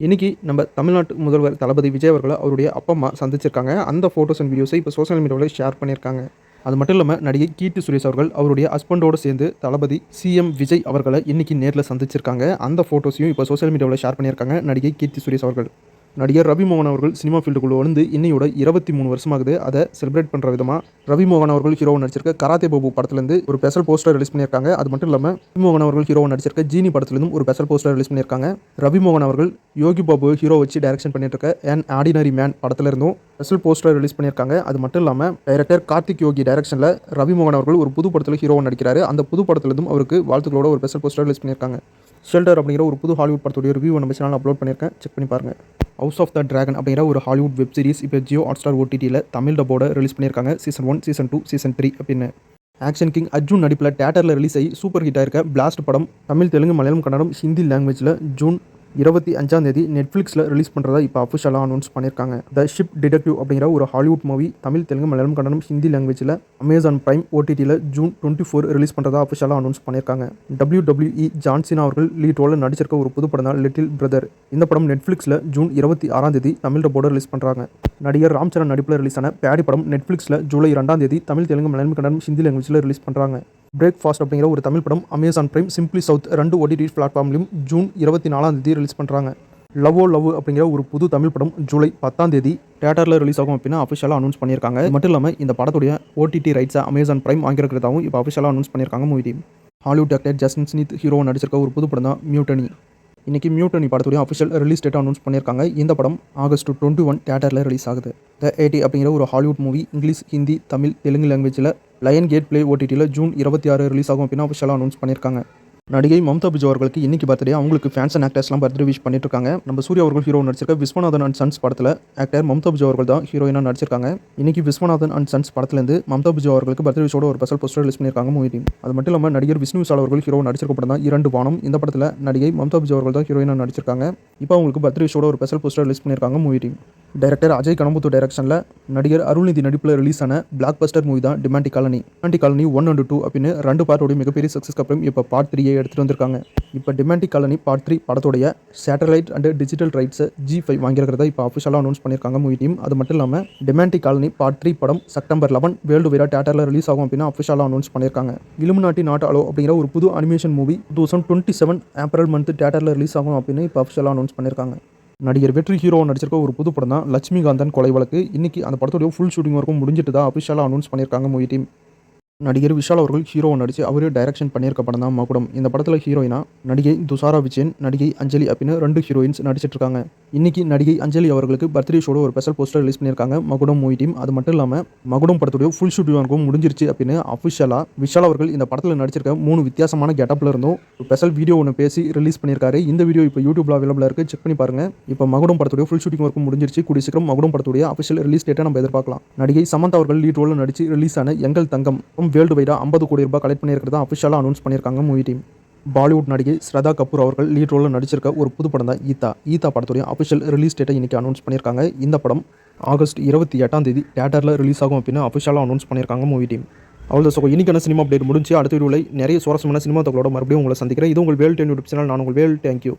இன்னைக்கு நம்ம தமிழ்நாட்டு முதல்வர் தளபதி விஜய் அவர்கள அவருடைய அப்பா, அம்மா சந்திச்சிருக்காங்க. அந்த ஃபோட்டோஸ் அண்ட் வீடியோஸை இப்போ சோசியல் மீடியாவுல ஷேர் பண்ணியிருக்காங்க. அது மட்டும் இல்லாம நடிகை கீர்த்தி சுரேஷ் அவர்கள் அவருடைய ஹஸ்பண்டோட சேர்ந்து தளபதி சிஎம் விஜய் அவர்கள இன்னைக்கு நேர்ல சந்திச்சிருக்காங்க. அந்த ஃபோட்டோஸையும் இப்போ சோசியல் மீடியாவுல ஷேர் பண்ணியிருக்காங்க நடிகை கீர்த்தி சுரேஷ் அவர்கள். நடிகர் ரவி மோகன் அவர்கள் சினிமா ஃபீல்டுக்குள்ள வந்து இன்னையோட 23 வருஷமாகுது. அதை செலிப்ரேட் பண்ணுற விதமாக ரவி மோகன் அவர்கள் ஹீரோவை நடிச்சிருக்க கராத்தே பாபு படத்துலேருந்து ஒரு ஸ்பெஷல் போஸ்டர் ரிலீஸ் பண்ணியிருக்காங்க. அது மட்டும் இல்லாமல் ரவி மோகன் அவர்கள் ஹீரோவை நடிச்சிருக்க ஜீனி படத்துலேருந்து ஒரு ஸ்பெஷல் போஸ்டர் ரிலீஸ் பண்ணியிருக்காங்க. ரவி மோகன் அவர்கள் யோகி பாபு ஹீரோ வச்சு டைரக்ஷன் பண்ணிட்டு இருக்க அன் ஆர்டினரி மேன் படத்துலேருந்தும் ஸ்பெஷல் போஸ்டர் ரிலீஸ் பண்ணியிருக்காங்க. அது மட்டும் இல்லாமல் டைரக்டர் கார்த்திக் யோகி டைரக்ஷனில் ரவி மோகன் அவர்கள் ஒரு புது படத்தில் ஹீரோவை நடிக்கிறாரு. அந்த புது படத்துலேருந்தும் அவருக்கு வாழ்த்துக்களோட ஒரு ஸ்பெஷல் போஸ்டர் ரிலீஸ் பண்ணியிருக்காங்க. ஷெல்டர் அப்படிங்கிற ஒரு புது ஹாலிவுட் படத்துடைய ரிவ்யூ நம்ம சேனல் அப்லோட் பண்ணியிருக்கேன், செக் பண்ணி பாருங்கள். ஹவுஸ் ஆஃப் த டிராகன் அப்படிங்கிற ஒரு ஹாலிவுட் வெப் சீரிஸ் இப்போ ஜியோ ஹாட்ஸ்டார் ஓடிடியில் தமிழ் டப்போட ரிலீஸ் பண்ணியிருக்காங்க. சீசன் 1, சீசன் 2, சீசன் 3 அப்படின்னு. ஆக்ஷன் கிங் அர்ஜுன் நடிப்பில் தியேட்டரில் ரிலீஸ் ஆகி சூப்பர் ஹிட் ஆயிருக்க பிளாஸ்ட் படம் தமிழ், தெலுங்கு, மலையாளம், கன்னடம், ஹிந்தி லாங்குவேஜில் ஜூன் 25 நெட்ஃப்ளிக்ஸில் ரிலீஸ் பண்ணுறதா இப்போ அஃபிஷியலாக அனௌன்ஸ் பண்ணியிருக்காங்க. த ஷிப் டிடெக்டிவ் அப்படிங்கிற ஒரு ஹாலிவுட் மூவி தமிழ், தெலுங்கு, மலையாளம், கன்னடம், ஹிந்தி லாங்குவேஜில் அமேசான் பிரைம் ஓடிடியில் ஜூன் 24 ரிலீஸ் பண்ணுறதா அஃபிஷியலாக அனௌன்ஸ் பண்ணியிருக்காங்க. WWE ஜான்சினா அவர்கள் லீட் ரோலில் நடிச்சிருக்க ஒரு புது படம் தான் லிட்டில் பிரதர். இந்த படம் நெட்ஃப்ளிக்ஸில் ஜூன் 26 தமிழ் டப்போட ரிலீஸ் பண்ணுறாங்க. நடிகர் ராம் சரண் நடிப்பில் ரிலீஸ் ஆன பேடி படம் நெட்ஃப்ளிக்ஸில் ஜூலை 2 தமிழ், தெலுங்கு, மலையாளம், கன்னடம், ஹிந்தி லாங்குவேஜில் ரிலீஸ் பண்ணுறாங்க. பிரேக்ஃபாஸ்ட் அப்படிங்கிற ஒரு தமிழ் படம் Amazon Prime, Simply South 2 OTT பிளாட்ஃபார்ம்லையும் ஜூன் 24 ரிலீஸ் பண்ணுறாங்க. லவ் அப்படிங்கிற ஒரு புது தமிழ் படம் ஜூலை 10 தியேட்டரில் ரிலீஸ் ஆகும் அப்படின்னு அஃபிஷியலாக அனௌன்ஸ் பண்ணியிருக்காங்க. இது மட்டும் இல்லாமல் இந்த படத்துடைய OTT ரைட்ஸை அமேசான் பிரைம் வாங்கியிருக்கிறதாவும் இப்போ அஃபிஷியலாக அனௌன்ஸ் பண்ணியிருக்காங்க movie team. Hollywood actor Justin Smith hero நடிச்சிருக்க ஒரு புது படம் தான் மியூட்டனி. இன்றைக்கி மியூட்டனி படத்துடைய அஃபிஷியல் ரிலீஸ் டேட்டை அனௌன்ஸ் பண்ணியிருக்காங்க. இந்த படம் ஆகஸ்ட் 21 தியேட்டரில் ரிலீஸ் ஆகுது. த 80 அப்படிங்கிற ஒரு Hollywood movie English, Hindi, Tamil, Telugu லாங்குவேஜில் லயன் கேட் பிளே OTTயில் ஜூன் 26 ரிலீஸ் ஆகும் அப்படின்னு அஃபிஷியலாக அனௌன்ஸ் பண்ணியிருக்காங்க. நடிகை மம்தா விஜய் அவர்களுக்கு இன்னைக்கு பர்த்டே. அவங்களுக்கு ஃபேன்ஸ் அண்ட் ஆக்டர்ஸ்லாம் பர்த்டே விஷ் பண்ணிட்டு இருக்காங்க. நம்ம சூர்யா அவர்கள் ஹீரோ நடிச்சிருக்க விஸ்வநாதன் அண்ட் சன்ஸ் படத்தில் ஆக்டர் மம்தா விஜய் அவர்கள் தான் ஹீரோயினாக நடிச்சிருக்காங்க. இன்னைக்கு விஸ்வநாதன் அண்ட் சன்ஸ் படத்துலேருந்து மம்தா விஜய் அவர்களுக்கு பர்த்டே விஷோட ஒரு ஸ்பெஷல் போஸ்டர் ரிலீஸ் பண்ணியிருக்காங்க மூவி டீம். அது மட்டும் இல்லாமல் நடிகர் விஷ்ணு விஷால் அவர்கள் ஹீரோ நடிச்சிருக்க படம் தான் இரண்டு வானம். இந்த படத்தில் நடிகை மம்தா விஜய் அவர்கள் தான் ஹீரோயினாக நடிச்சிருக்காங்க. இப்போ அவங்களுக்கு பர்த்டே விஷோட ஒரு ஸ்பெஷல் போஸ்டர் ரிலீஸ் பண்ணியிருக்காங்க மூவி டீம். டைரக்டர் அஜய் கனம்புத்து டைரக்ஷனில் நடிகர் அருள்நிதி நடிப்பில் ரிலீஸ் ஆன பிளாக் பஸ்டர் மூவி தான் Demonte colony. Demonte colony 1 and 2 அப்படின்னு 2 பார்ட்டோடைய மிகப்பெரிய சக்ஸஸ்க்கு அப்புறம் இப்போ பார்ட் 3 எடுத்துகிட்டு வந்திருக்காங்க. இப்போ டிமாண்டி காலனி பார்ட் 3 படத்துடைய சேட்டலைட் அண்ட் டிஜிட்டல் ரைட்ஸை G5 வாங்கியிருக்கிறதா இப்போ அஃபிஷியலாக அனௌன்ஸ் பண்ணியிருக்காங்க மூவி டீம். அது மட்டும் இல்லாமல் டிமாண்டி காலனி பார்ட் 3 படம் செப்டம்பர் 11 வேர்ல்டு வைடாக தியேட்டரில் ரிலீஸ் ஆகும் அப்படின்னு அஃபிஷியலாக அனௌன்ஸ் பண்ணியிருக்காங்க. இலுமினாட்டி நாட் அலோ அப்படிங்கிற ஒரு புது அனிமேஷன் மூவி 2027 ஏப்ரல் மந்த் தியேட்டரில் ரிலீஸ் ஆகும் அப்படின்னு இப்போ அஃபிஷியலாக அனௌன்ஸ் பண்ணியிருக்காங்க. நடிகர் வெற்றி ஹீரோ நடிச்சிருக்க ஒரு புது படம் தான் லட்சுமிகாந்தன் கொலை வழக்கு. இன்னைக்கு அந்த படத்துடைய ஃபுல் ஷூட்டிங் ஒர்க்கும் முடிஞ்சிட்டு தான் அஃபிஷியலாக அனௌன்ஸ் பண்ணியிருக்காங்க மூவி டீம். நடிகர் விஷால் அவர்கள் ஹீரோவை நடித்து அவரே டைரக்ஷன் பண்ணியிருக்க படம் தான் மகுடம். இந்த படத்தில் ஹீரோயினா நடிகை துஷாரா விஜயன், நடிகை அஞ்சலி அப்படின்னு 2 ஹீரோயின்ஸ் நடிச்சிட்டு இருக்காங்க. இன்னைக்கு நடிகை அஞ்சலி அவர்களுக்கு பர்த்டே ஷோட ஒரு ஸ்பெஷல் போஸ்டர் ரிலீஸ் பண்ணியிருக்காங்க மகுடம் மூவி டீம். அது மட்டும் இல்லாமல் மகுடம் படத்துடைய ஃபுல் ஷூட்டிங் முடிஞ்சிருச்சு அப்படின்னு அஃபிஷியலாக விஷால் அவர்கள் இந்த படத்தில் நடிச்சிருக்க 3 வித்தியாசமான கெட்டப்பில் இருந்தும் ஸ்பெஷல் வீடியோ ஒன்று பேசி ரிலீஸ் பண்ணியிருக்காரு. இந்த வீடியோ இப்போ யூடியூப்ல அவைலபிளாக இருக்குது, செக் பண்ணி பாருங்க. இப்போ மகுடம் படத்துடைய ஃபுல் ஷூட்டிங் ஒர்க்கும் முடிஞ்சிருச்சு. கூடிய சீக்கிரம் மகுடம் படத்துடைய அஃபிஷியல் ரிலீஸ் டேட்டை நம்ம எதிர்பார்க்கலாம். நடிகை சமந்தா அவர்கள் லீட் ரோலில் நடிச்சு ரிலீஸ் ஆன எங்கள் தங்கம் வேர்ல்டு வைடாக 50 கோடி ரூபாய் கலெக்ட் பண்ணியிருக்கிறதா அஃபிஷியலாக அனௌன்ஸ் பண்ணியிருக்காங்க மூவி டீம். பாலிவுட் நடிகை ஸ்ரதா கபூர் அவர்கள் லீட் ரோலில் நடிச்சிருக்க ஒரு புது படம் தான் ஈதா படத்துடைய அஃபிஷியல் ரிலீஸ் டேட்டை இன்னைக்கு அனௌன்ஸ் பண்ணியிருக்காங்க. இந்த படம் ஆகஸ்ட் 28 தியேட்டரில் ரிலீஸ் ஆகும் அப்படின்னு அஃபிஷியலாக அனௌன்ஸ் பண்ணியிருக்காங்க மூவி டீம். அவ்வளோ ஸோ இன்னைக்கான சினிமா அப்டேட் முடிஞ்சு அடுத்த வீடியோவில் நிறைய சுவாரஸ்யமான சினிமா தகவலோட மறுபடியும் உங்களை சந்திக்கிறேன். இது உங்கள் வேல் 10 யூடியூப் சேனல். நான் உங்கள் வேல். தேங்க்யூ.